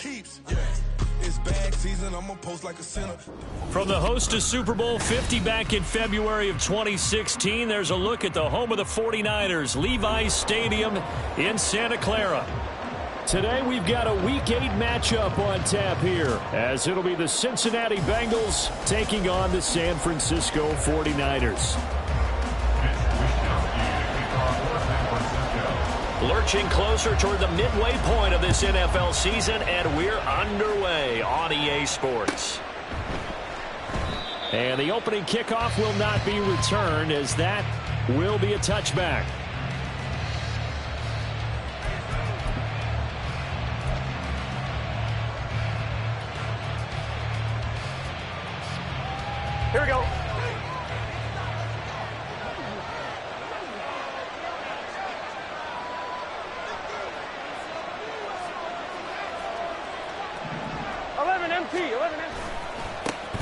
keeps. Yeah. It's bag season, I'm gonna post like a sinner. From the host to Super Bowl 50 back in February of 2016, there's a look at the home of the 49ers, Levi's Stadium in Santa Clara. Today we've got a Week 8 matchup on tap here, as it'll be the Cincinnati Bengals taking on the San Francisco 49ers. Lurching closer toward the midway point of this NFL season, and we're underway on EA Sports. And the opening kickoff will not be returned, as that will be a touchback. Here we go.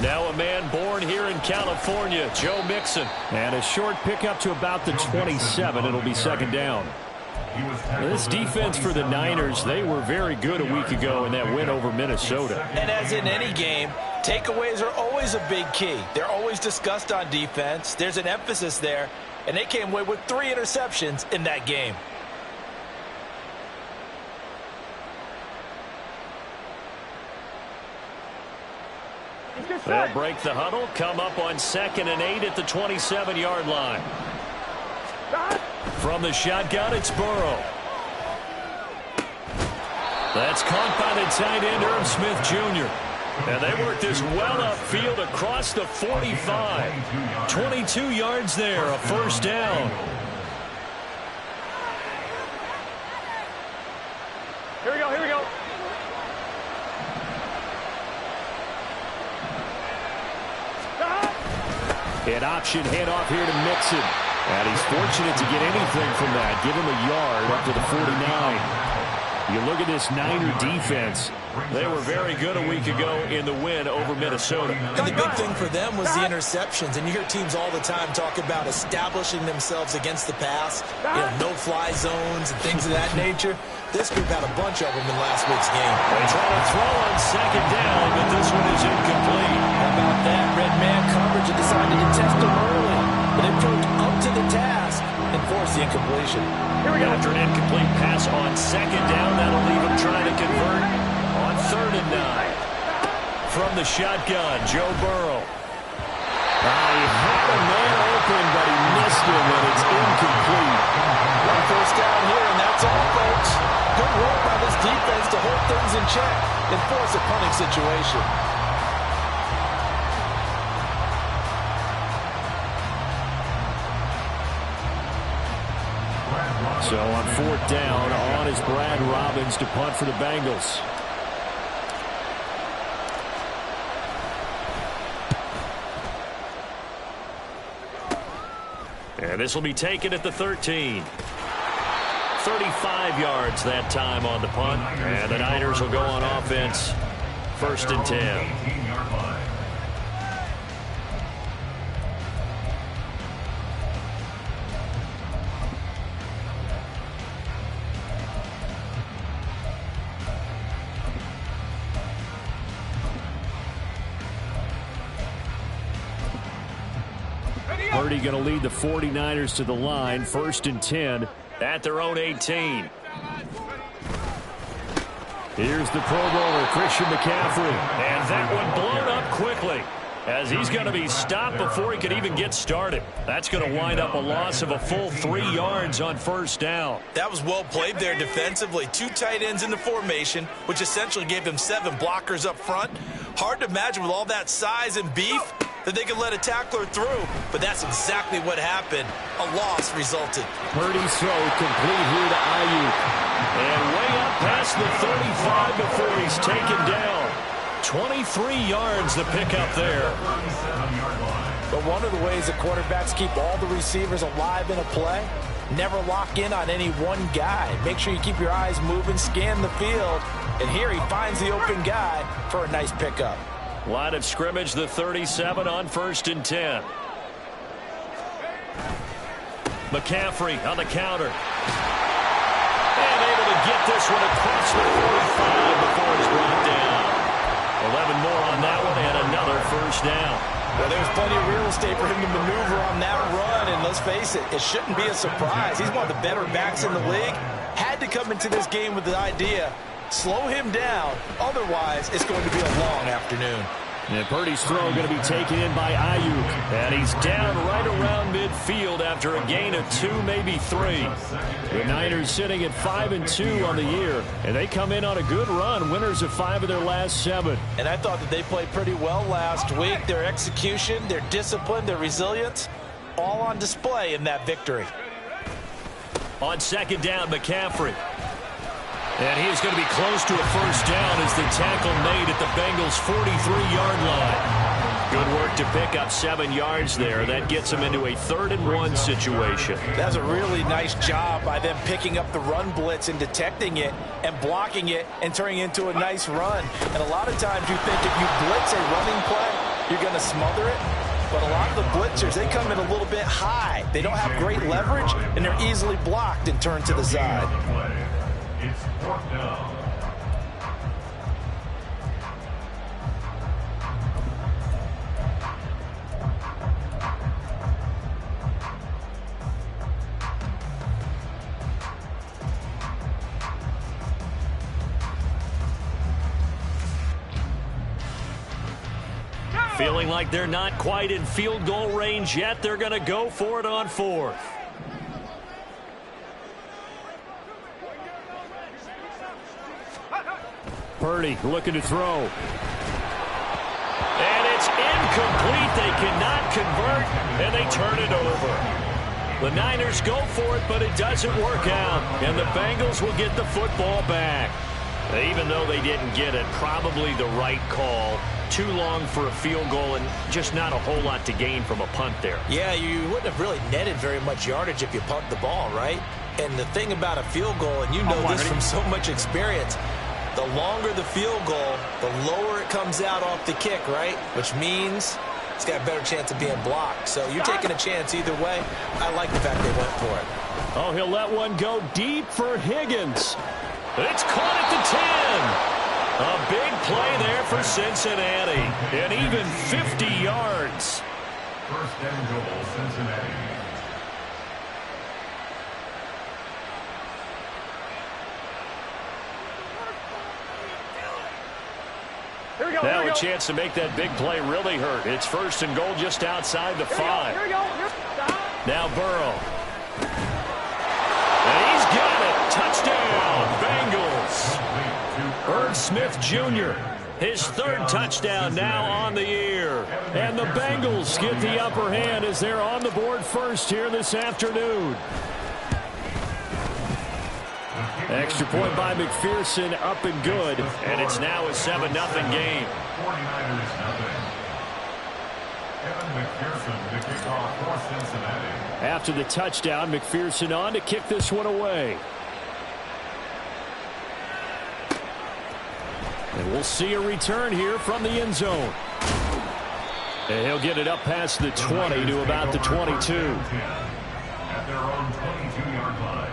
Now a man born here in California, Joe Mixon. And a short pickup to about the 27. It'll be second down. This defense for the Niners, they were very good a week ago in that win over Minnesota. And as in any game, takeaways are always a big key. They're always discussed on defense. There's an emphasis there. And they came away with 3 interceptions in that game. They'll break the huddle, come up on 2nd and 8 at the 27-yard line. From the shotgun, it's Burrow. That's caught by the tight end, Irv Smith Jr. And they work this well upfield across the 45. 22 yards there, a first down. Here we go, here we go. An option handoff here to Mixon. And he's fortunate to get anything from that. Give him a yard up to the 49. You look at this Niner defense. They were very good a week ago in the win over Minnesota. And the big thing for them was the interceptions. And you hear teams all the time talk about establishing themselves against the pass. You know, no-fly zones and things of that nature. This group had a bunch of them in last week's game. They try to throw on second down, but this one is incomplete. How about that? Red man coverage and decided to test them early. But it proved up to the task and forced the incompletion. Here we go. After an incomplete pass on second down, that'll leave him trying to convert on 3rd and 9. From the shotgun, Joe Burrow. He had a man open, but he missed him, and it's incomplete. One first down here, and that's all, folks. Good work by this defense to hold things in check and force a punting situation. So on 4th down, on is Brad Robbins to punt for the Bengals. And this will be taken at the 13. 35 yards that time on the punt. And the Niners will go on offense. 1st and 10. Purdy going to lead the 49ers to the line. 1st and 10 at their own 18. Here's the Pro Bowler, Christian McCaffrey. And that one blown up quickly, as he's going to be stopped before he can even get started. That's going to wind up a loss of a full 3 yards on 1st down. That was well played there defensively. 2 tight ends in the formation, which essentially gave them 7 blockers up front. Hard to imagine with all that size and beef that they could let a tackler through, but that's exactly what happened. A loss resulted. Purdy's throw complete here to Ayuk. And way up past the 35 before he's taken down. 23 yards the pickup there. But one of the ways that quarterbacks keep all the receivers alive in a play, never lock in on any one guy. Make sure you keep your eyes moving, scan the field, and here he finds the open guy for a nice pickup. Line of scrimmage, the 37 on 1st and 10. McCaffrey on the counter. And able to get this one across the 45 before it's brought let's face it, it shouldn't be a surprise. He's one of the better backs in the league. Had to come into this game with the idea, slow him down. Otherwise, it's going to be a long afternoon. And Purdy's throw going to be taken in by Ayuk. And he's down right around midfield after a gain of 2, maybe 3. The Niners sitting at 5-2 on the year. And they come in on a good run, winners of 5 of their last 7. And I thought that they played pretty well last week. Their execution, their discipline, their resilience, all on display in that victory. On second down, McCaffrey. And he is going to be close to a first down as the tackle made at the Bengals' 43-yard line. Good work to pick up 7 yards there. That gets him into a 3rd-and-1 situation. That's a really nice job by them picking up the run blitz and detecting it and blocking it and turning it into a nice run. And a lot of times you think if you blitz a running play, you're going to smother it. But a lot of the blitzers, they come in a little bit high. They don't have great leverage, and they're easily blocked and turned to the side. It's 4th down. Feeling like they're not quite in field goal range yet. They're going to go for it on 4th. Purdy looking to throw. And it's incomplete. They cannot convert, and they turn it over. The Niners go for it, but it doesn't work out. And the Bengals will get the football back. Even though they didn't get it, probably the right call. Too long for a field goal and just not a whole lot to gain from a punt there. Yeah, you wouldn't have really netted very much yardage if you punt the ball, right? And the thing about a field goal, and you know this from so much experience, the longer the field goal, the lower it comes out off the kick, right? Which means it's got a better chance of being blocked. So you're taking a chance either way. I like the fact they went for it. Oh, he'll let one go deep for Higgins. It's caught at the 10. A big play there for Cincinnati. And even 50 yards. 1st and goal, Cincinnati. Now a chance to make that big play really hurt. It's 1st and goal just outside the 5. Now Burrow. And he's got it. Touchdown, Bengals. Irv Smith Jr., his 3rd touchdown now on the year. And the Bengals get the upper hand as they're on the board first here this afternoon. Extra point by McPherson, up and good. And it's now a 7-0 game. 49ers nothing. Kevin McPherson to kick off for Cincinnati. After the touchdown, McPherson on to kick this one away. And we'll see a return here from the end zone. And he'll get it up past the 20 to about the 22. At their own 22-yard line.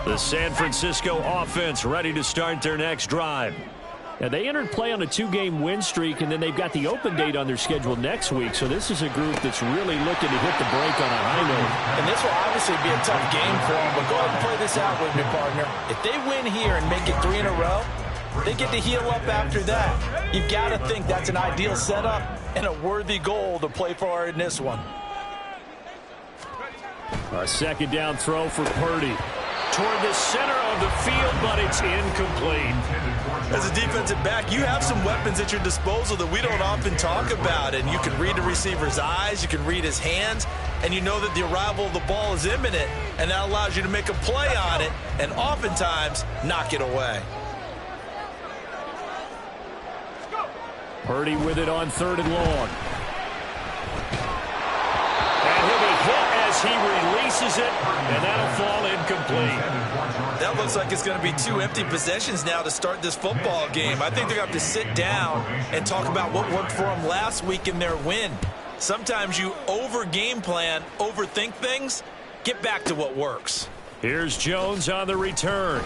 The San Francisco offense ready to start their next drive. Now, they entered play on a 2-game win streak, and then they've got the open date on their schedule next week. So this is a group that's really looking to hit the brake on a high note. And this will obviously be a tough game for them, but go ahead and play this out with me, partner. If they win here and make it 3 in a row, they get to heal up after that. You've got to think that's an ideal setup and a worthy goal to play for in this one. A 2nd down throw for Purdy. Toward the center of the field, but it's incomplete. As a defensive back, you have some weapons at your disposal that we don't often talk about. And you can read the receiver's eyes, you can read his hands, and you know that the arrival of the ball is imminent, and that allows you to make a play on it and oftentimes knock it away. Purdy with it on 3rd and long. And he'll be hit as he releases it, and that'll fall incomplete. That looks like it's going to be 2 empty possessions now to start this football game. I think they're going to have to sit down and talk about what worked for them last week in their win. Sometimes you over-game plan, overthink things. Get back to what works. Here's Jones on the return.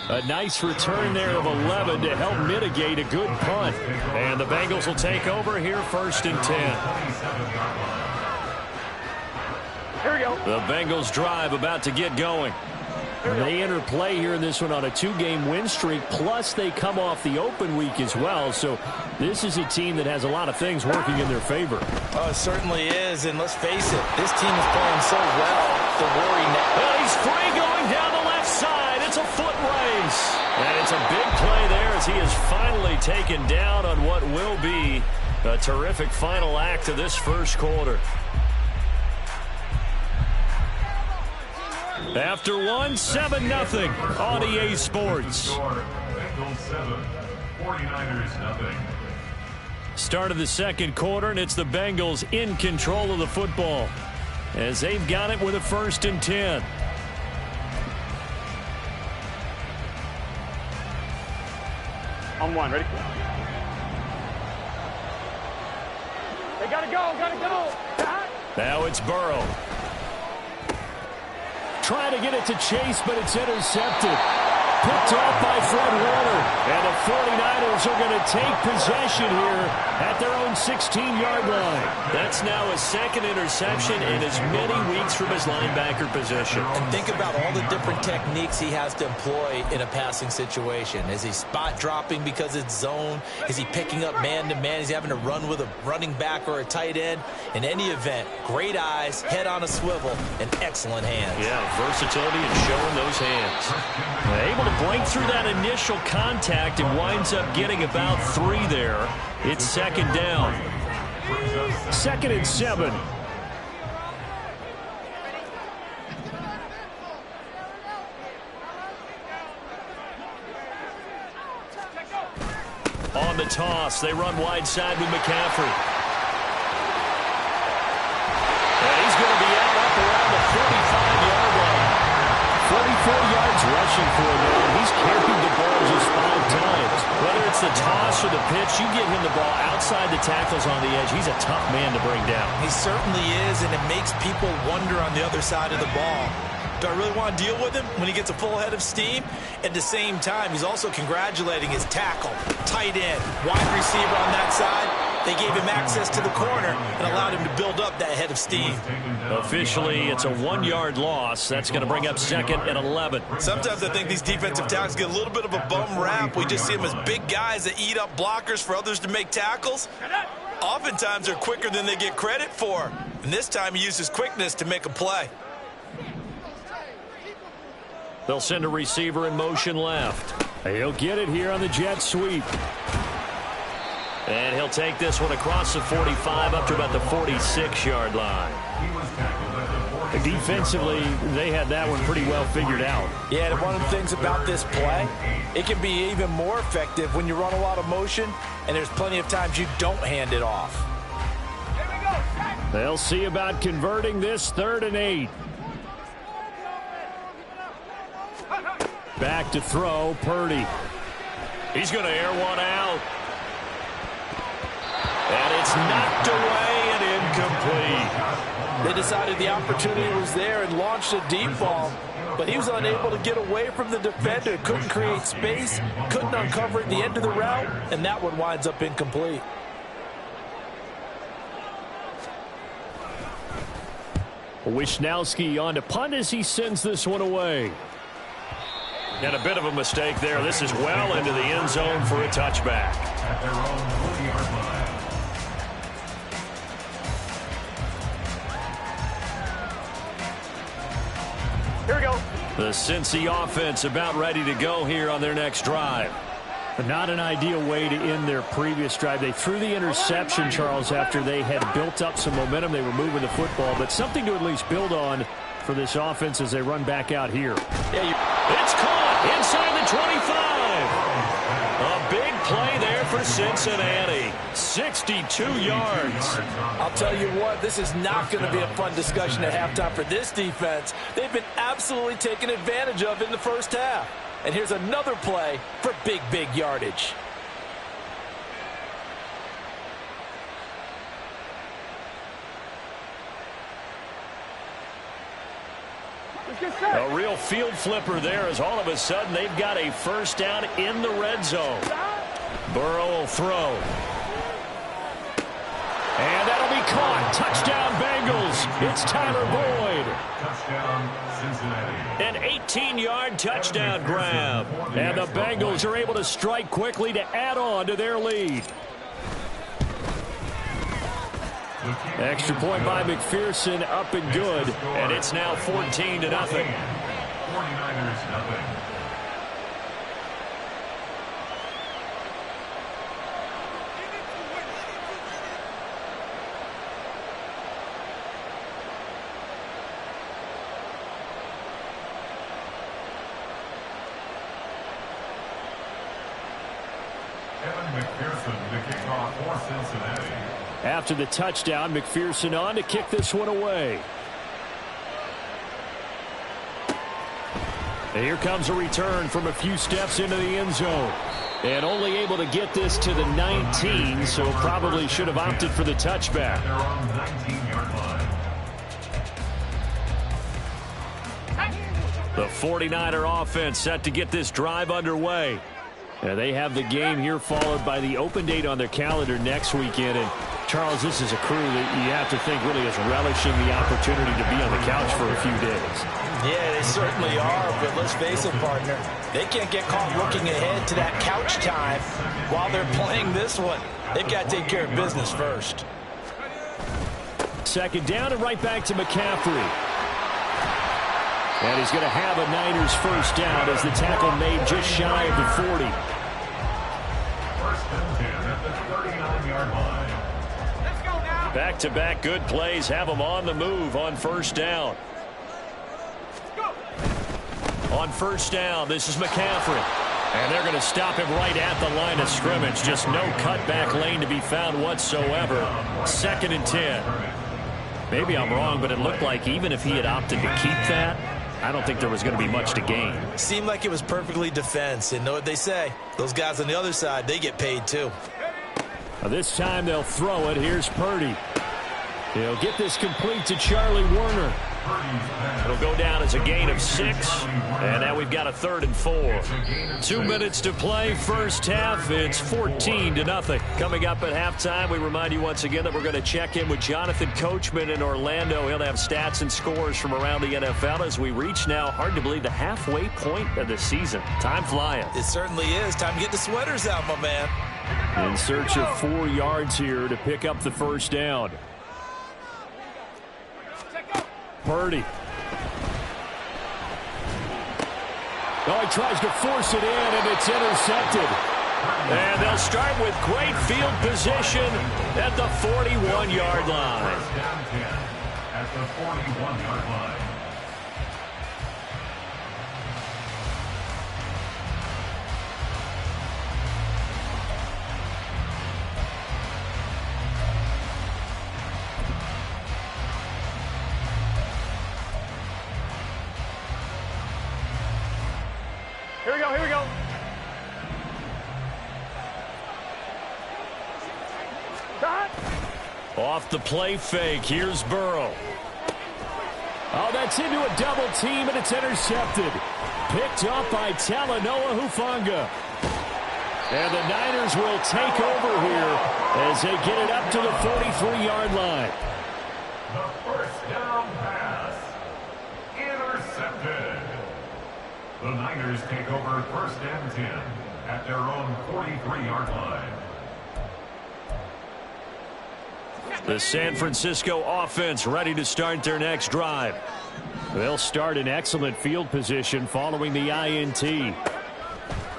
A nice return there of 11 to help mitigate a good punt. And the Bengals will take over here 1st and 10. Here we go. The Bengals drive about to get going. They enter play here in this one on a 2-game win streak, plus they come off the open week as well. So this is a team that has a lot of things working in their favor. Oh, it certainly is, and let's face it, this team is playing so well. The worry now. Well, he's free going down the left side. It's a foot race. And it's a big play there as he is finally taken down on what will be a terrific final act of this first quarter. After one, 7-0 on EA Sports. Bengals 7, 49ers 0. Start of the second quarter, and it's the Bengals in control of the football as they've got it with a 1st and 10. On one, ready? They gotta go. Now it's Burrow. Trying to get it to Chase, but it's intercepted. Picked off by Fred Warner. And the 49ers are going to take possession here at their own 16-yard line. That's now his second interception in as many weeks from his linebacker position. And think about all the different techniques he has to employ in a passing situation. Is he spot dropping because it's zone? Is he picking up man-to-man? Is he having to run with a running back or a tight end? In any event, great eyes, head on a swivel, and excellent hands. Yeah, versatility and showing those hands. Able to break through that initial contact and winds up getting about 3 there. It's second down. 2nd and 7. On the toss, they run wide side with McCaffrey. And he's going to be out up around the 45-yard line. 44 yards rushing for him there. He's carried the ball just 5 times. Whether it's the toss or the pitch, you get him the ball outside the tackles on the edge. He's a tough man to bring down. He certainly is, and it makes people wonder on the other side of the ball. Do I really want to deal with him when he gets a full head of steam? At the same time, he's also congratulating his tackle, tight end, wide receiver on that side. They gave him access to the corner and allowed him to build up that head of steam. Officially, it's a 1-yard loss. That's going to bring up 2nd and 11. Sometimes I think these defensive tackles get a little bit of a bum rap. We just see them as big guys that eat up blockers for others to make tackles. Oftentimes, they're quicker than they get credit for. And this time, he uses quickness to make a play. They'll send a receiver in motion left. He'll get it here on the jet sweep. And he'll take this one across the 45 up to about the 46-yard line. Defensively, they had that one pretty well figured out. Yeah, and one of the things about this play, it can be even more effective when you run a lot of motion, and there's plenty of times you don't hand it off. They'll see about converting this 3rd and 8. Back to throw, Purdy. He's going to air one out. And it's knocked away and incomplete. They decided the opportunity was there and launched a deep ball, but he was unable to get away from the defender. Couldn't create space, couldn't uncover at the end of the route, and that one winds up incomplete. Wisnowski on to punt as he sends this one away. And a bit of a mistake there. This is well into the end zone for a touchback. At their own 40-yard line. Here we go. The Cincy offense about ready to go here on their next drive. But not an ideal way to end their previous drive. They threw the interception, Charles, after they had built up some momentum. They were moving the football, but something to at least build on for this offense as they run back out here. It's caught inside the 25. A big play there for Cincinnati. 62 yards. I'll tell you what, this is not going to be a fun discussion at halftime for this defense. They've been absolutely taken advantage of in the first half. And here's another play for big yardage. A real field flipper there as all of a sudden they've got a first down in the red zone. Burrow will throw. And that'll be caught. Touchdown Bengals. It's Tyler Boyd. Touchdown, Cincinnati. An 18-yard touchdown grab. And the Bengals are able to strike quickly to add on to their lead. Extra point by McPherson, up and good. And it's now 14-0. 49ers nothing. McPherson to kick off for Cincinnati. After the touchdown, McPherson on to kick this one away. And here comes a return from a few steps into the end zone. And only able to get this to the 19, so probably should have opted for the touchback. They're on the 19-yard line. The 49er offense set to get this drive underway. They have the game here followed by the open date on their calendar next weekend. And Charles, this is a crew that you have to think really is relishing the opportunity to be on the couch for a few days. Yeah, they certainly are, but let's face it, partner. They can't get caught looking ahead to that couch time while they're playing this one. They've got to take care of business first. Second down and right back to McCaffrey. And he's going to have a Niners first down as the tackle made just shy of the 40. First and 10 at the 39-yard line. Let's go now. Back-to-back good plays have them on the move on first down. On first down, this is McCaffrey. And they're going to stop him right at the line of scrimmage. Just no cutback lane to be found whatsoever. Second and 10. Maybe I'm wrong, but it looked like even if he had opted to keep that, I don't think there was going to be much to gain. Seemed like it was perfectly defense. And know what they say? Those guys on the other side, they get paid too. This time they'll throw it. Here's Purdy. He'll get this complete to Charlie Warner. It'll go down as a gain of 6. And now we've got a 3rd and 4. 2 minutes to play. First half, it's 14-0. Coming up at halftime, we remind you once again that we're going to check in with Jonathan Coachman in Orlando. He'll have stats and scores from around the NFL as we reach now, hard to believe, the halfway point of the season. Time flying. It certainly is. Time to get the sweaters out, my man. In search of 4 yards here to pick up the first down. Purdy. Oh, he tries to force it in, and it's intercepted. And they'll start with great field position at the 41-yard line. First down 10 at the 41-yard line. Here we go, here we go. Off the play fake, here's Burrow. Oh, that's into a double team, and it's intercepted. Picked up by Talanoa Hufanga. And the Niners will take over here as they get it up to the 43-yard line. The first down pass. Intercepted. The Niners take over first and 10 at their own 43-yard line. The San Francisco offense ready to start their next drive. They'll start in excellent field position following the INT.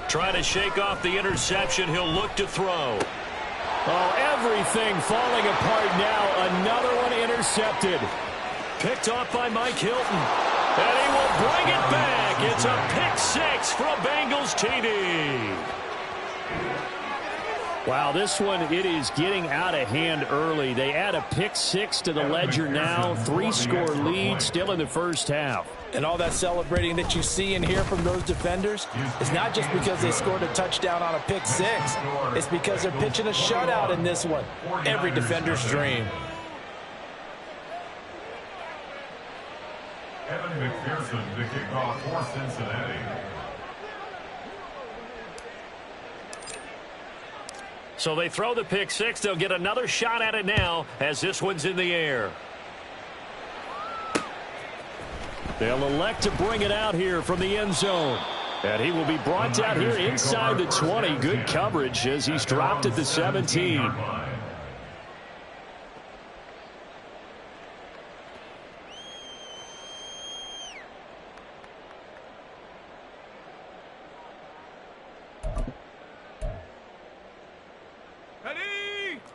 Trying to shake off the interception. He'll look to throw. Oh, everything falling apart now. Another one intercepted. Picked off by Mike Hilton. And he will bring it back. It's a pick 6 for a Bengals TD. Wow, this one, it is getting out of hand early. They add a pick 6 to the ledger now. 3-score lead still in the first half. And all that celebrating that you see and hear from those defenders is not just because they scored a touchdown on a pick 6. It's because they're pitching a shutout in this one. Every defender's dream. Evan McPherson, the kickoff for Cincinnati. So they throw the pick six. They'll get another shot at it now as this one's in the air. They'll elect to bring it out here from the end zone. And he will be brought down here inside the 20. Good coverage as he's dropped at the 17.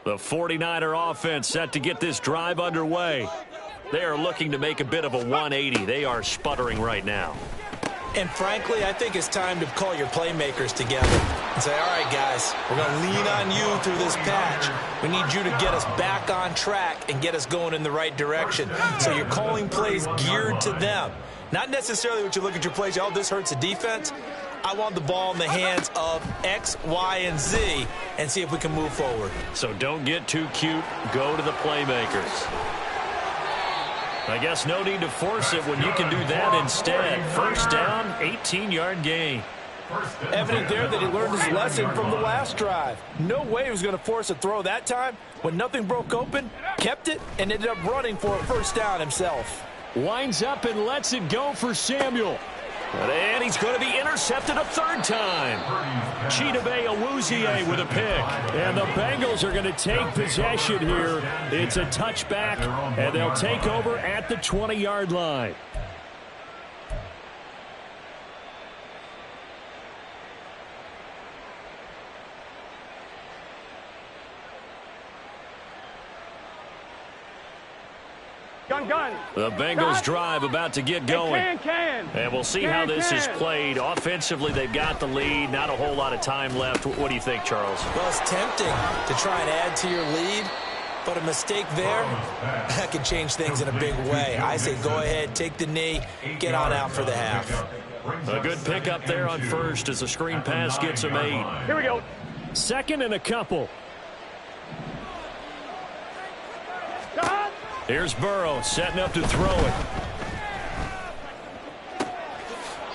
The 49er offense set to get this drive underway. They are looking to make a bit of a 180. They are sputtering right now. And frankly, I think it's time to call your playmakers together and say, all right, guys, we're going to lean on you through this patch. We need you to get us back on track and get us going in the right direction. So you're calling plays geared to them. Not necessarily what you look at your plays, oh, this hurts the defense. I want the ball in the hands of X, Y, and Z and see if we can move forward. So don't get too cute. Go to the playmakers. I guess no need to force it when you can do that instead. First down, 18-yard gain. Evident there that he learned his lesson from the last drive. No way he was going to force a throw that time. When nothing broke open, kept it, and ended up running for a first down himself. Winds up and lets it go for Samuel. And he's going to be intercepted a third time. Chidobe Awuzie with a pick. And the Bengals are going to take possession here. It's a touchback, and they'll take over at the 20-yard line. Gun. The Bengals drive about to get going. And we'll see how this is played. Offensively, they've got the lead. Not a whole lot of time left. What do you think, Charles? Well, it's tempting to try and add to your lead, but a mistake there, that could change things in a big way. I say go ahead, take the knee, get on out for the half. A good pickup there on first as the screen pass gets a made. Here we go. Second and a couple. Here's Burrow setting up to throw it.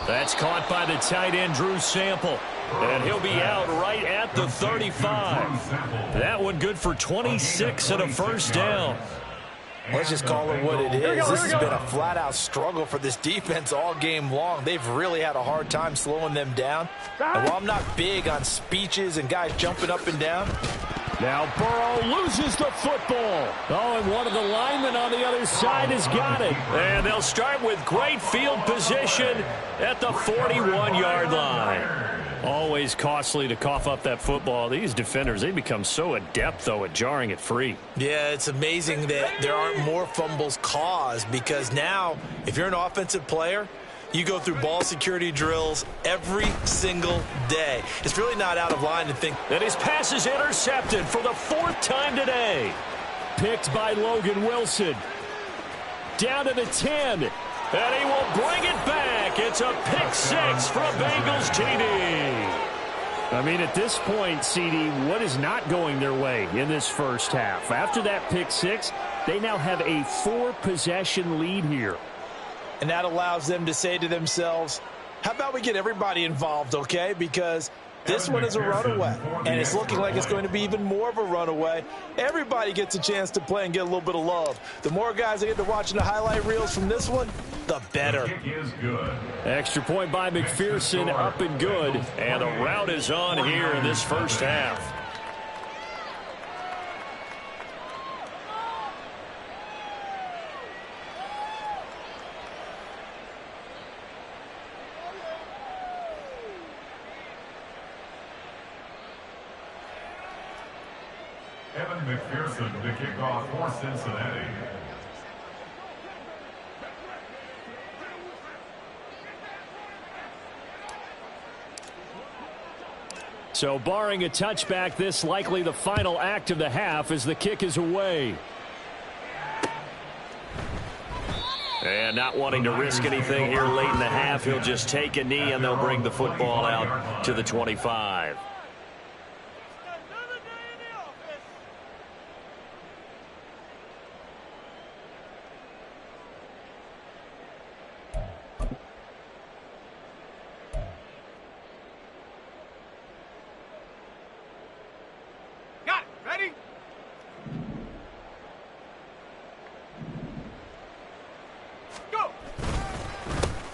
That's caught by the tight end, Drew Sample. And he'll be out right at the 35. That one good for 26 and a first down. Let's just call it what it is. This has been a flat-out struggle for this defense all game long. They've really had a hard time slowing them down. And while I'm not big on speeches and guys jumping up and down, now Burrow loses the football. Oh, and one of the linemen on the other side has got it. And they'll start with great field position at the 41-yard line. Always costly to cough up that football. These defenders, they become so adept, though, at jarring it free. Yeah, it's amazing that there aren't more fumbles caused because now, if you're an offensive player, you go through ball security drills every single day. It's really not out of line to think that his pass is intercepted for the fourth time today. Picked by Logan Wilson. Down to the 10. And he will bring it back. It's a pick six for a Bengals TD. I mean, at this point, CD, what is not going their way in this first half? After that pick six, they now have a 4-possession lead here. And that allows them to say to themselves, how about we get everybody involved, okay? Because this one is a runaway, and it's looking like it's going to be even more of a runaway. Everybody gets a chance to play and get a little bit of love. The more guys that get to watching the highlight reels from this one, the better. Extra point by McPherson, up and good. And the route is on here in this first half. Evan McPherson, the kickoff for Cincinnati. So barring a touchback, this likely the final act of the half as the kick is away. And not wanting to risk anything here late in the half, he'll just take a knee and they'll bring the football out to the 25.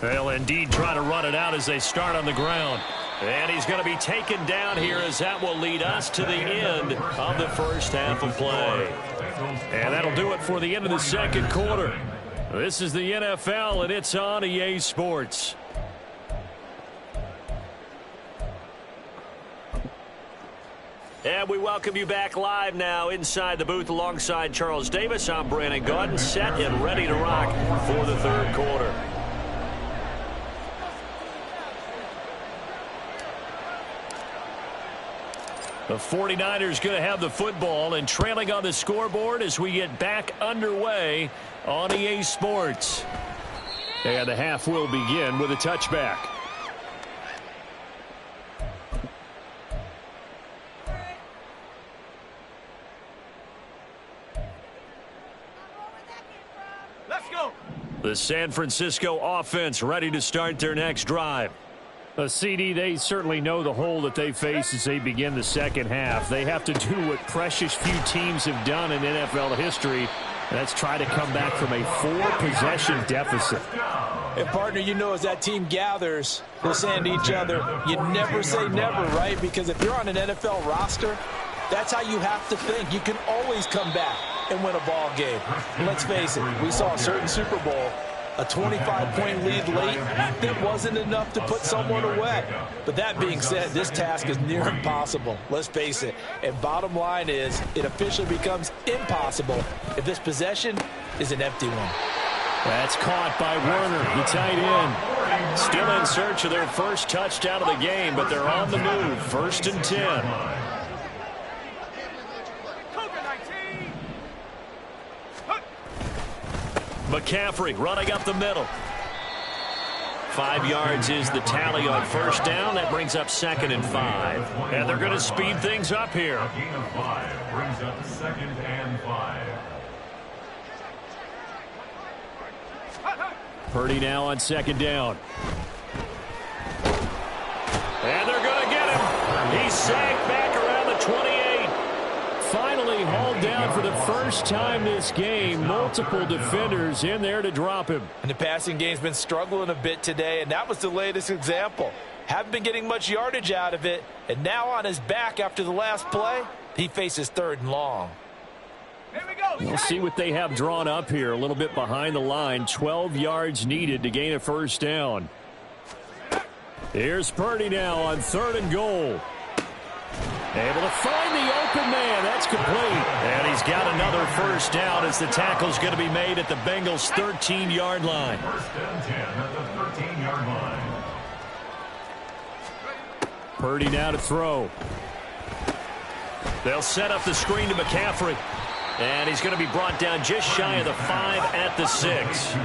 They'll indeed try to run it out as they start on the ground. And he's going to be taken down here as that will lead us to the end of the first half of play. And that'll do it for the end of the second quarter. This is the NFL, and it's on EA Sports. And we welcome you back live now inside the booth alongside Charles Davis. I'm Brandon Gaudin, set and ready to rock for the third quarter. The 49ers going to have the football and trailing on the scoreboard as we get back underway on EA Sports. And the half will begin with a touchback. Let's go. The San Francisco offense ready to start their next drive. CD, they certainly know the hole that they face as they begin the second half. They have to do what precious few teams have done in NFL history. That's try to come back from a 4-possession deficit. And, partner, you know as that team gathers, they're saying to each other, you never say never, right? Because if you're on an NFL roster, that's how you have to think. You can always come back and win a ball game. Let's face it, we saw a certain Super Bowl, a 25-point lead late, that wasn't enough to put someone away. But that being said, this task is near impossible. Let's face it. And bottom line is, it officially becomes impossible if this possession is an empty one. That's caught by Werner, the tight end. Still in search of their first touchdown of the game, but they're on the move. 1st and 10. McCaffrey running up the middle. 5 yards is the tally on first down. That brings up 2nd and 5. And they're going to speed things up here. A gain of 5 brings up 2nd and 5. Purdy now on 2nd down. And they're going to get him. He's sacked back around the 28. Finally hauled down for the first time this game. Multiple defenders in there to drop him. And the passing game's been struggling a bit today, and that was the latest example. Haven't been getting much yardage out of it, and now on his back after the last play, he faces 3rd and long. Here we go. We'll see what they have drawn up here. A little bit behind the line. 12 yards needed to gain a first down. Here's Purdy now on 3rd and goal. Able to find the open man. That's complete. And he's got another first down as the tackle's going to be made at the Bengals' 13-yard line. 1st and 10 at the 13-yard line. Purdy now to throw. They'll set up the screen to McCaffrey. And he's going to be brought down just shy of the 5 at the 6.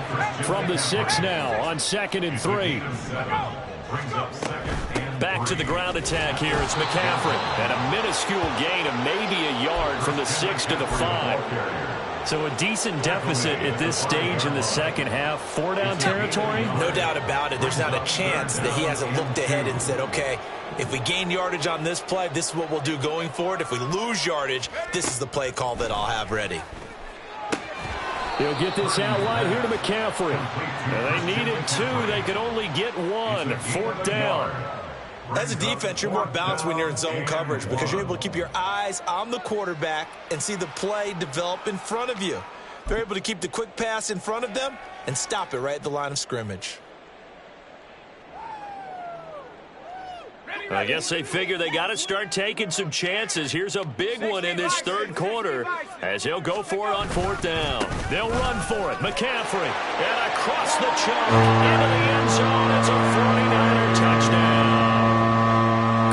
From the 6 now on 2nd and 3. Brings up 2nd and Back to the ground attack here. It's McCaffrey. And a minuscule gain of maybe a yard from the 6 to the 5. So a decent deficit at this stage in the second half. 4-down territory? No doubt about it. There's not a chance that he hasn't looked ahead and said, okay, if we gain yardage on this play, this is what we'll do going forward. If we lose yardage, this is the play call that I'll have ready. They'll get this out wide here to McCaffrey. And they needed 2. They could only get 1. 4th down. As a defense, you're more balanced when you're in zone coverage because you're able to keep your eyes on the quarterback and see the play develop in front of you. They're able to keep the quick pass in front of them and stop it right at the line of scrimmage. I guess they figure they got to start taking some chances. Here's a big one in this third quarter as he'll go for it on 4th down. They'll run for it. McCaffrey. And across the chalk into the end zone. It's a 49er touchdown.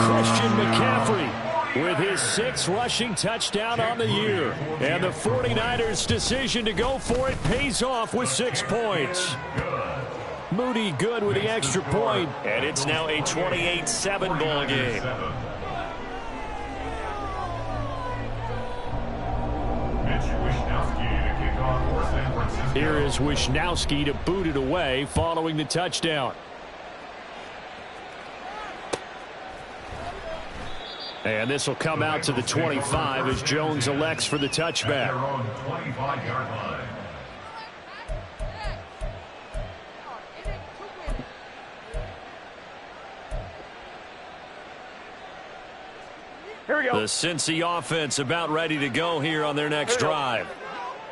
Christian McCaffrey with his 6th rushing touchdown on the year. And the 49ers' decision to go for it pays off with 6 points. Moody good with the extra point, and it's now a 28-7 ball game. Here is Wisnowski to boot it away following the touchdown. And this will come out to the 25 as Jones elects for the touchback. Here we go. The Cincy offense about ready to go here on their next drive.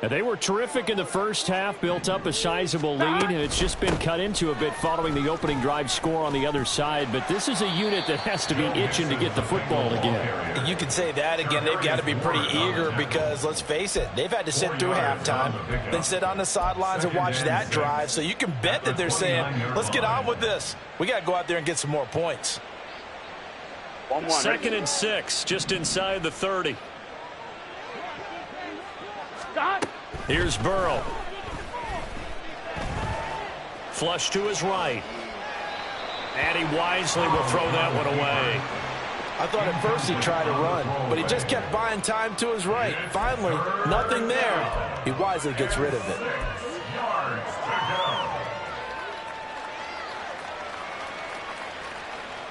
And they were terrific in the first half, built up a sizable lead, and it's just been cut into a bit following the opening drive score on the other side. But this is a unit that has to be itching to get the football again. You can say that again. They've got to be pretty eager because, let's face it, they've had to sit through halftime, then sit on the sidelines and watch that drive. So you can bet that they're saying, let's get on with this. We got to go out there and get some more points. 2nd and 6, just inside the 30. Here's Burrow. Flush to his right. And he wisely will throw that one away. I thought at first he tried to run, but he just kept buying time to his right. Finally, nothing there. He wisely gets rid of it.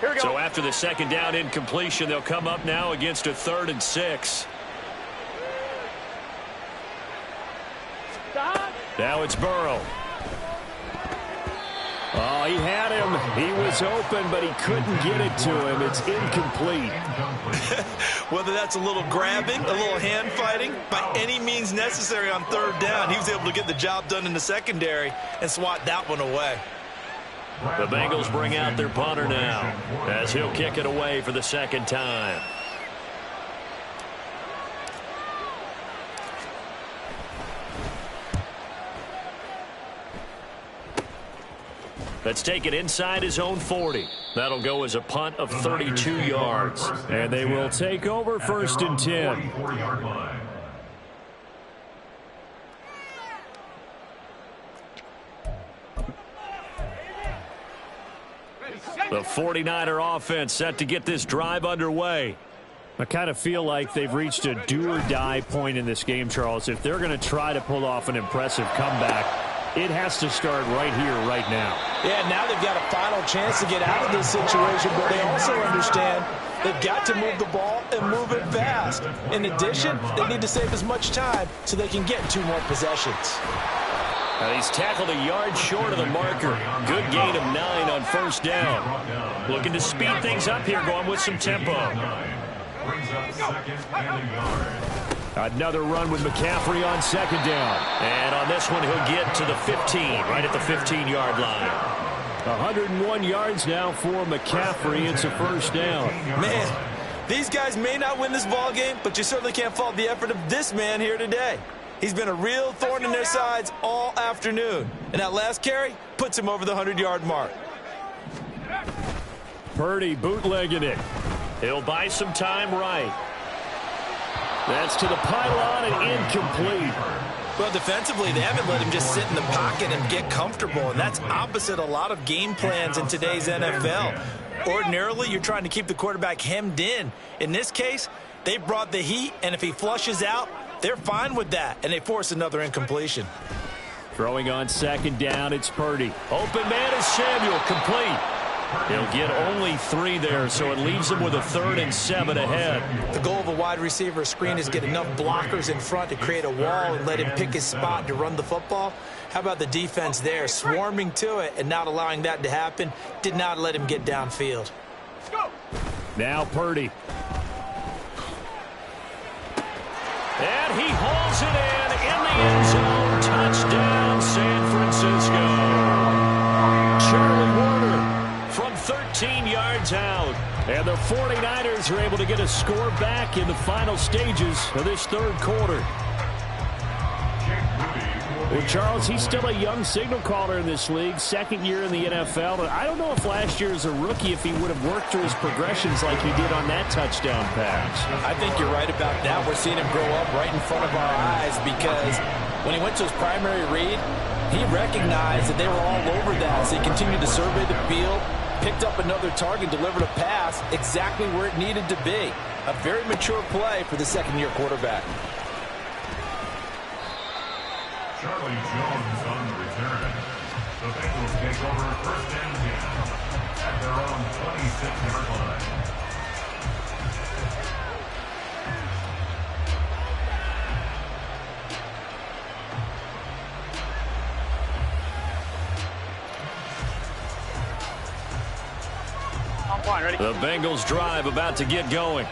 Here we go. So after the 2nd down incompletion, they'll come up now against a 3rd and 6. Now it's Burrow. Oh, he had him. He was open, but he couldn't get it to him. It's incomplete. Whether that's a little grabbing, a little hand fighting, by any means necessary on 3rd down, he was able to get the job done in the secondary and swat that one away. The Bengals bring out their punter now as he'll kick it away for the 2nd time. Let's take it inside his own 40. That'll go as a punt of 32 yards. And they will take over 1st and 10. The 49er offense set to get this drive underway. I kind of feel like they've reached a do-or-die point in this game, Charles. If they're going to try to pull off an impressive comeback, it has to start right here, right now. Yeah, now they've got a final chance to get out of this situation, but they also understand they've got to move the ball and move it fast. In addition, they need to save as much time so they can get 2 more possessions. Now he's tackled a yard short of the marker. Good gain of 9 on 1st down. Looking to speed things up here, going with some tempo. Another run with McCaffrey on 2nd down. And on this one, he'll get to the 15, right at the 15-yard line. 101 yards now for McCaffrey. It's a 1st down. Man, these guys may not win this ball game, but you certainly can't fault the effort of this man here today. He's been a real thorn in their sides all afternoon. And that last carry puts him over the 100-yard mark. Purdy bootlegging it. He'll buy some time right. That's to the pylon and incomplete. Well, defensively, they haven't let him just sit in the pocket and get comfortable, and that's opposite a lot of game plans in today's NFL. Ordinarily, you're trying to keep the quarterback hemmed in. In this case, they brought the heat, and if he flushes out, they're fine with that, and they force another incompletion. Throwing on 2nd down, it's Purdy. Open man is Samuel, complete. He'll get only 3 there, so it leaves him with a 3rd and 7 ahead. The goal of a wide receiver screen is get enough blockers in front to create a wall and let him pick his spot to run the football. How about the defense there, swarming to it and not allowing that to happen? Did not let him get downfield. Let's go. Now Purdy. And he hauls it in the end zone. Touchdown, San Francisco. Charlie Warner from 13 yards out. And the 49ers are able to get a score back in the final stages of this 3rd quarter. Well, Charles, he's still a young signal caller in this league, 2nd year in the NFL. But I don't know if last year as a rookie, if he would have worked through his progressions like he did on that touchdown pass. I think you're right about that. We're seeing him grow up right in front of our eyes because when he went to his primary read, he recognized that they were all over that as he continued to survey the field, picked up another target, delivered a pass exactly where it needed to be. A very mature play for the 2nd-year quarterback. Charlie Jones on the return. The Bengals take over 1st and 10 at their own 26-yard line. The Bengals drive about to get going.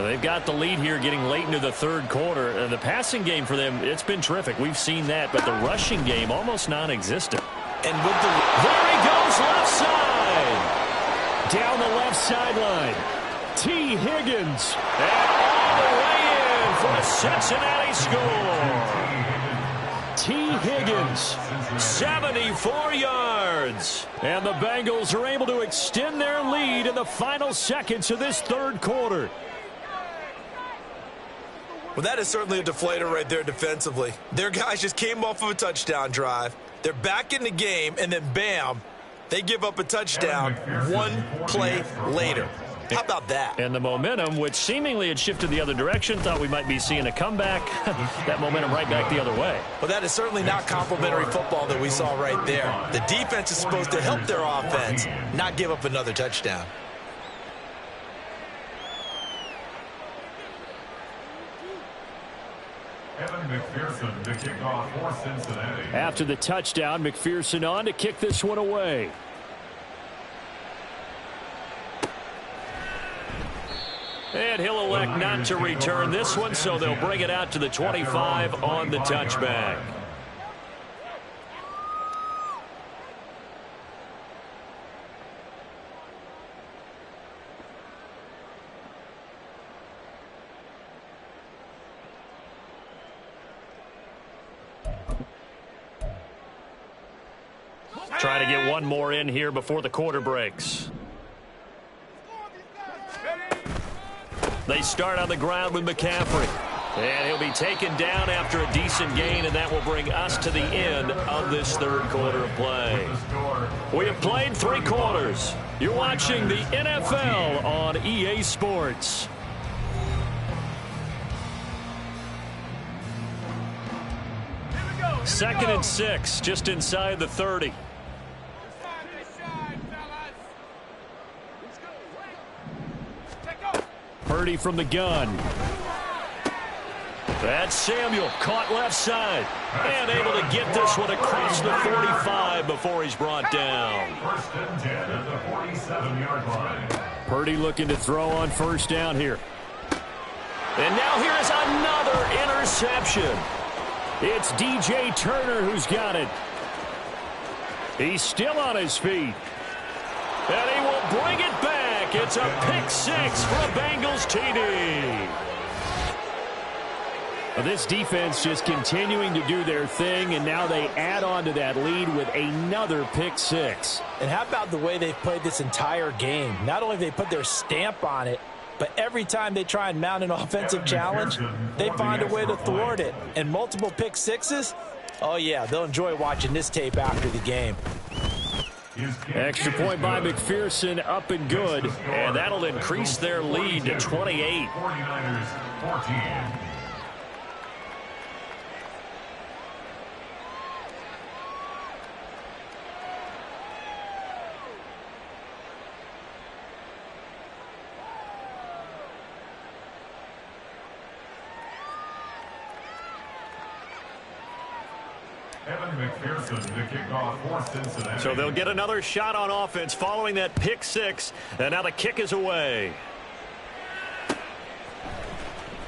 They've got the lead here getting late into the third quarter. The passing game for them, it's been terrific. We've seen that, but the rushing game almost non-existent. And with the... There he goes, left side. Down the left sideline. T. Higgins. And all the way in for a Cincinnati score. T. Higgins, 74 yards. And the Bengals are able to extend their lead in the final seconds of this third quarter. Well, that is certainly a deflator right there defensively. Their guys just came off of a touchdown drive. They're back in the game, and then bam, they give up a touchdown one play later. How about that? And the momentum, which seemingly had shifted the other direction, thought we might be seeing a comeback. That momentum right back the other way. Well, that is certainly not complimentary football that we saw right there. The defense is supposed to help their offense, not give up another touchdown. McPherson to kick off for Cincinnati. After the touchdown, McPherson on to kick this one away. And he'll elect not to return this one, so they'll bring it out to the 25 on the touchback. Trying to get one more in here before the quarter breaks. They start on the ground with McCaffrey. And he'll be taken down after a decent gain, and that will bring us to the end of this third quarter of play. We have played 3 quarters. You're watching the NFL on EA Sports. Second and 6, just inside the 30. Purdy from the gun. That's Samuel, caught left side, and able to get this one across the 45 before he's brought down. First and 10 at the 47-yard line. Purdy looking to throw on first down here. And now here is another interception. It's DJ Turner who's got it. He's still on his feet. And he will bring it back. It's a pick 6 for a Bengals TD. This defense just continuing to do their thing, and now they add on to that lead with another pick 6. And how about the way they've played this entire game? Not only have they put their stamp on it, but every time they try and mount an offensive challenge, they find a way to thwart it. And multiple pick 6s, oh yeah, they'll enjoy watching this tape after the game. Extra point by McPherson, up and good. And that'll increase their lead to 28. 49ers 14. McPherson to kick off for Cincinnati. So they'll get another shot on offense following that pick 6. And now the kick is away.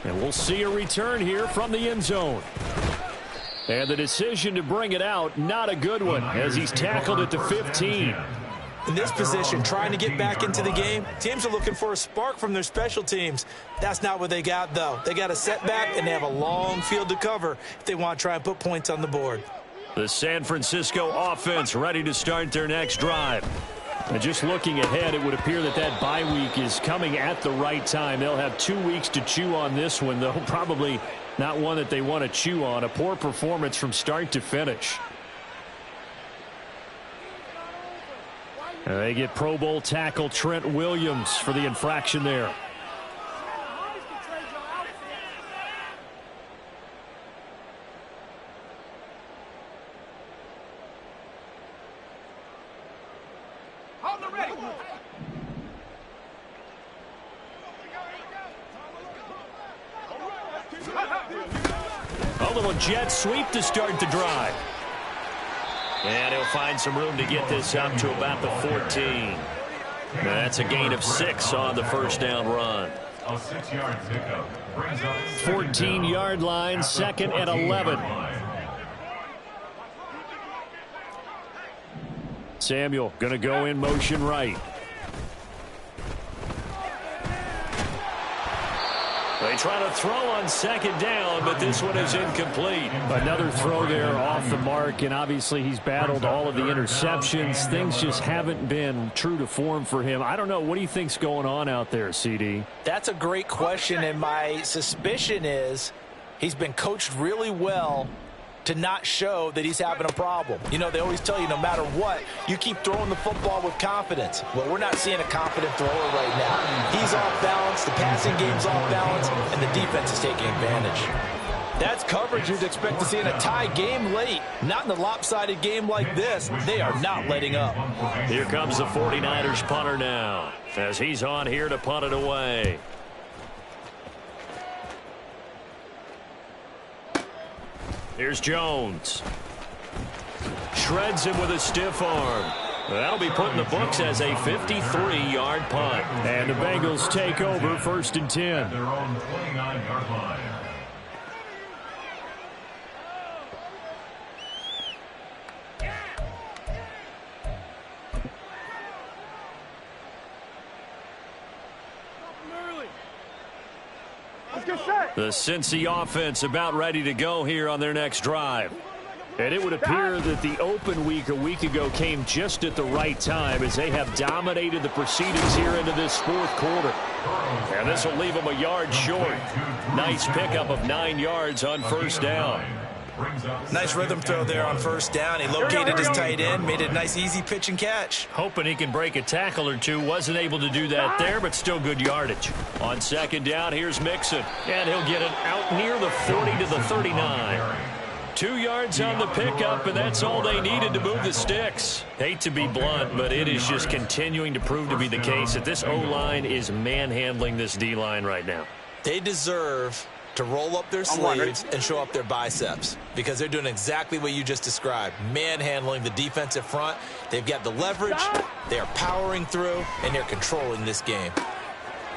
And we'll see a return here from the end zone. And the decision to bring it out, not a good one, as he's tackled at the 15. In this position, trying to get back into the game, teams are looking for a spark from their special teams. That's not what they got, though. They got a setback, and they have a long field to cover if they want to try and put points on the board. The San Francisco offense ready to start their next drive. And just looking ahead, it would appear that that bye week is coming at the right time. They'll have 2 weeks to chew on this one, though probably not one that they want to chew on. A poor performance from start to finish. They get Pro Bowl tackle Trent Williams for the infraction there. A little jet sweep to start the drive. And he'll find some room to get this up to about the 14. That's a gain of 6 on the first down run. A 6-yard pickup brings up 14-yard line, second and 11. Samuel going to go in motion right. They try to throw on second down, but this one is incomplete. Another throw there off the mark, and obviously he's battled all of the interceptions. Things just haven't been true to form for him. I don't know. What do you think's going on out there, CD? That's a great question, and my suspicion is he's been coached really well to not show that he's having a problem. You know, they always tell you no matter what, you keep throwing the football with confidence. Well, we're not seeing a confident thrower right now. He's off balance, the passing game's off balance, and the defense is taking advantage. That's coverage you'd expect to see in a tie game late. Not in a lopsided game like this. They are not letting up. Here comes the 49ers punter now, as he's on here to punt it away. Here's Jones. Shreds him with a stiff arm. That'll be put in the books as a 53-yard punt. And the Bengals take over, 1st and 10. At their own 29-yard line. The Cincy offense about ready to go here on their next drive. And it would appear that the open week a week ago came just at the right time, as they have dominated the proceedings here into this 4th quarter. And this will leave them a yard short. Nice pickup of 9 yards on 1st down. Nice rhythm throw there on 1st down. He located his tight end, made it a nice easy pitch and catch. Hoping he can break a tackle or two. Wasn't able to do that there, but still good yardage. On 2nd down, here's Mixon. And he'll get it out near the 40 to the 39. 2 yards on the pickup, and that's all they needed to move the sticks. Hate to be blunt, but it is just continuing to prove to be the case that this O-line is manhandling this D-line right now. They deserve to roll up their sleeves and show up their biceps, because they're doing exactly what you just described, manhandling the defensive front. They've got the leverage, they're powering through, and they're controlling this game.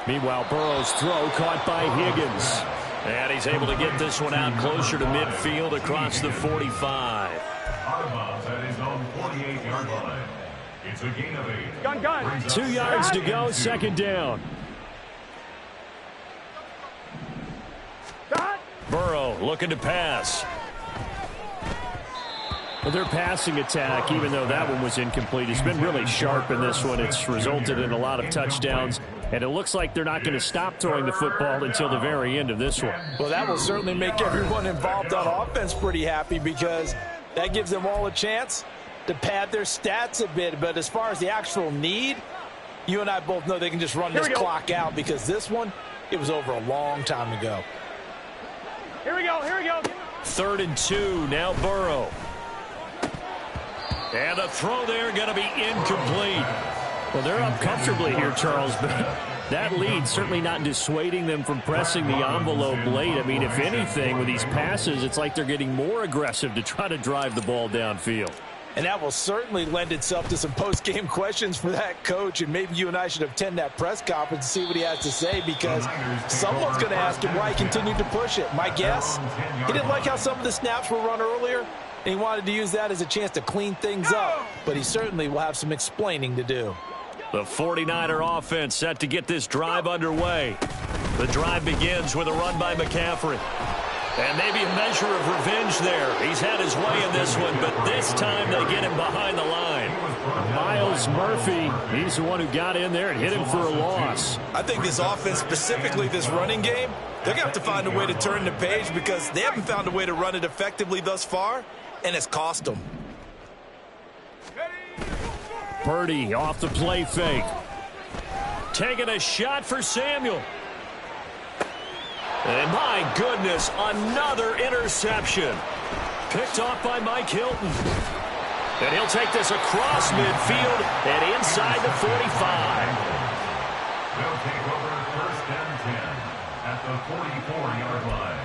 Meanwhile, Burrow's throw caught by Higgins. And he's able to get this one out closer to midfield across the 45. Out of bounds at his own 48-yard line. It's a gain of 8. Gun. 2 yards to go, 2nd down. Burrow looking to pass. Well, their passing attack, even though that one was incomplete, has been really sharp in this one. It's resulted in a lot of touchdowns, and it looks like they're not going to stop throwing the football until the very end of this one. Well, that will certainly make everyone involved on offense pretty happy, because that gives them all a chance to pad their stats a bit. But as far as the actual need, you and I both know they can just run this clock out, because this one, it was over a long time ago. Here we go. 3rd and 2, now Burrow. And a throw there going to be incomplete. Well, they're up comfortably here, Charles, but that lead certainly not dissuading them from pressing the envelope late. I mean, if anything, with these passes, it's like they're getting more aggressive to try to drive the ball downfield. And that will certainly lend itself to some post-game questions for that coach, and maybe you and I should attend that press conference and see what he has to say, because someone's going to ask him why he continued to push it. My guess, he didn't like how some of the snaps were run earlier, and he wanted to use that as a chance to clean things up, but he certainly will have some explaining to do. The 49er offense set to get this drive underway. The drive begins with a run by McCaffrey. And maybe a measure of revenge there. He's had his way in this one, but this time they get him behind the line. Miles Murphy, he's the one who got in there and hit him for a loss. I think this offense, specifically this running game, they're going to have to find a way to turn the page, because they haven't found a way to run it effectively thus far, and it's cost them. Purdy off the play fake. Taking a shot for Samuel. And my goodness, another interception. Picked off by Mike Hilton. And he'll take this across midfield and inside the 45. They'll take over 1st and 10 at the 44-yard line.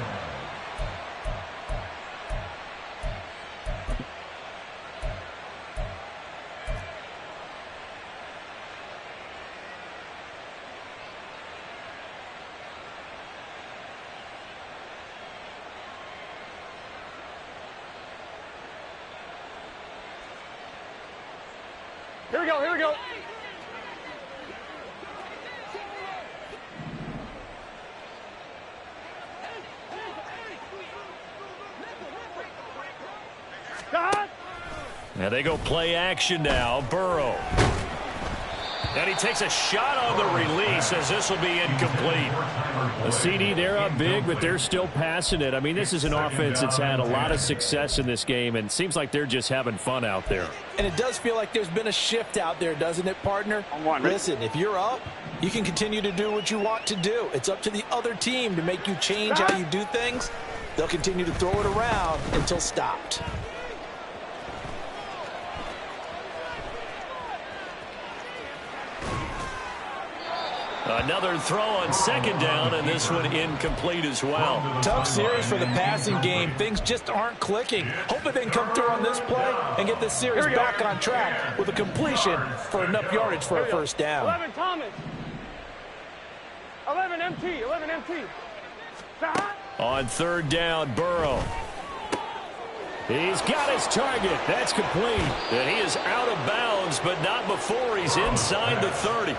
Here we go, here we go. Now they go play action now. Burrow. And he takes a shot on the release as this will be incomplete. A CD, they're up big, but they're still passing it. I mean, this is an offense that's had a lot of success in this game, and it seems like they're just having fun out there. And it does feel like there's been a shift out there, doesn't it, partner? Listen, if you're up, you can continue to do what you want to do. It's up to the other team to make you change how you do things. They'll continue to throw it around until stopped. Another throw on second down, and this one incomplete as well. Tough series for the passing game. Things just aren't clicking. Hoping they can come through on this play and get this series back on track with a completion for enough yardage for a first down. 11 Thomas. 11 MT. 11 MT. On third down, Burrow. He's got his target. That's complete. And he is out of bounds, but not before he's inside the 30.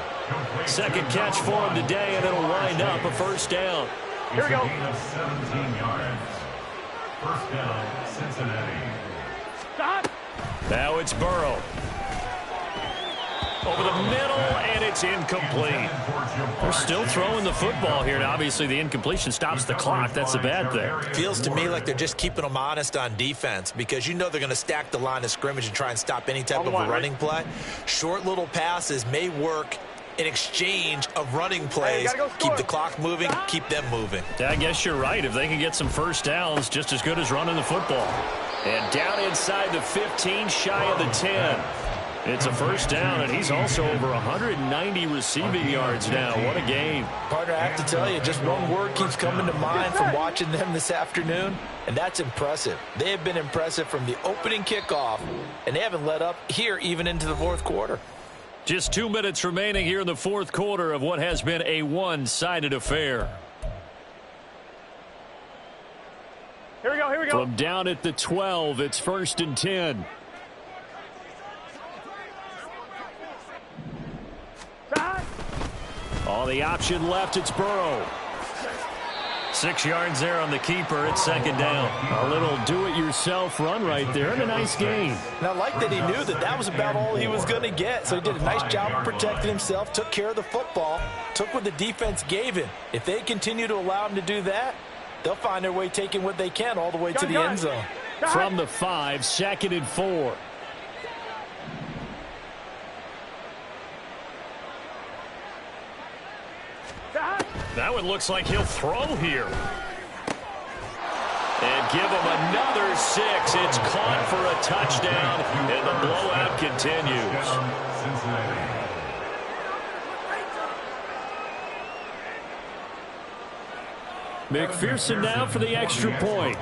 Second catch for him today, and it'll wind up a first down. Here we go. 17 yards. First down, Cincinnati. Stop. Now it's Burrow. Over the middle, and it's incomplete. They're still throwing the football here, and obviously the incompletion stops the clock. That's a bad thing. Feels to me like they're just keeping them honest on defense because you know they're going to stack the line of scrimmage and try and stop any type of a running play. Short little passes may work in exchange of running plays. Keep the clock moving, keep them moving. I guess you're right. If they can get some first downs, just as good as running the football. And down inside the 15, shy of the 10. It's a first down, and he's also over 190 receiving yards now. What a game. Partner, I have to tell you, just one word keeps coming to mind from watching them this afternoon, and that's impressive. They have been impressive from the opening kickoff, and they haven't let up here even into the fourth quarter. Just 2 minutes remaining here in the fourth quarter of what has been a one-sided affair. Here we go, here we go. From down at the 12, it's 1st and 10. All the option left, it's Burrow. 6 yards there on the keeper. It's second down. A little do-it-yourself run right there, and a nice gain. And I like that he knew that that was about all he was going to get, so he did a nice job of protecting himself, took care of the football, took what the defense gave him. If they continue to allow him to do that, they'll find their way taking what they can all the way to the end zone. From the 5, 2nd and 4. That one looks like he'll throw here. And give him another 6. It's caught for a touchdown, and the blowout continues. McPherson now for the extra point.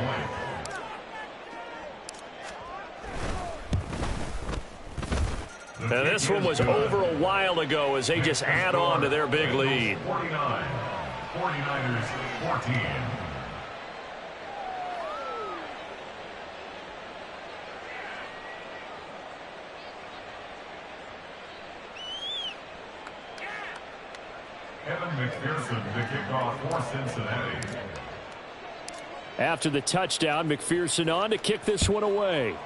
And this one was over a while ago as they just add on to their big lead. 49ers 14. Evan McPherson to kick off for Cincinnati. After the touchdown, McPherson on to kick this one away.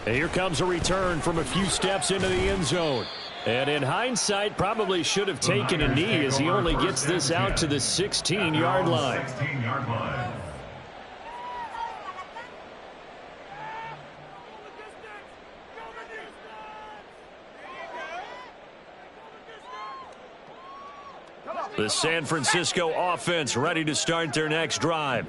And here comes a return from a few steps into the end zone. And in hindsight, probably should have taken a knee as he only gets this out to the 16-yard line. 16-yard line. The San Francisco offense ready to start their next drive.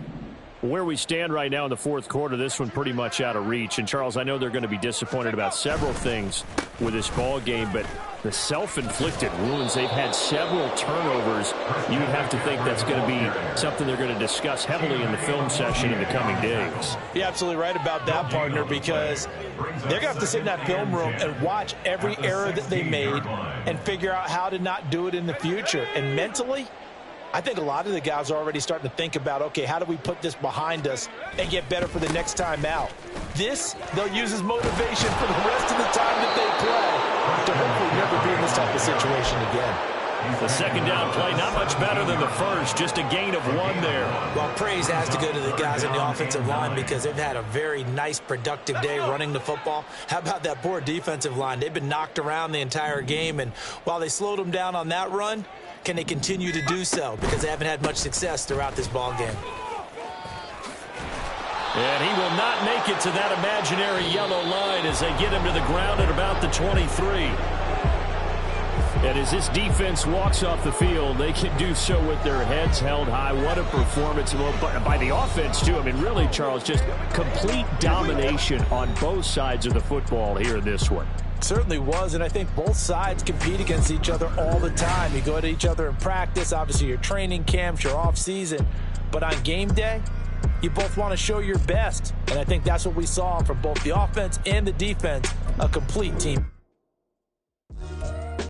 Where we stand right now in the fourth quarter, this one pretty much out of reach. And, Charles, I know they're going to be disappointed about several things with this ball game, but the self-inflicted wounds, they've had several turnovers. You would have to think that's going to be something they're going to discuss heavily in the film session in the coming days. You're absolutely right about that, partner, because they're going to have to sit in that film room and watch every error that they made and figure out how to not do it in the future. And mentally, I think a lot of the guys are already starting to think about, okay, how do we put this behind us and get better for the next time out? This, they'll use as motivation for the rest of the time that they play to hopefully never be in this type of situation again. The second down play, not much better than the first, just a gain of 1 there. Well, praise has to go to the guys on the offensive line because they've had a very nice, productive day running the football. How about that poor defensive line? They've been knocked around the entire game, and while they slowed them down on that run, can they continue to do so? Because they haven't had much success throughout this ball game. And he will not make it to that imaginary yellow line as they get him to the ground at about the 23. And as this defense walks off the field, they can do so with their heads held high. What a performance by the offense, too. I mean, really, Charles, just complete domination on both sides of the football here in this one. Certainly was, and I think both sides compete against each other all the time. You go at each other in practice, obviously your training camps, your off-season. But on game day, you both want to show your best. And I think that's what we saw from both the offense and the defense, a complete team.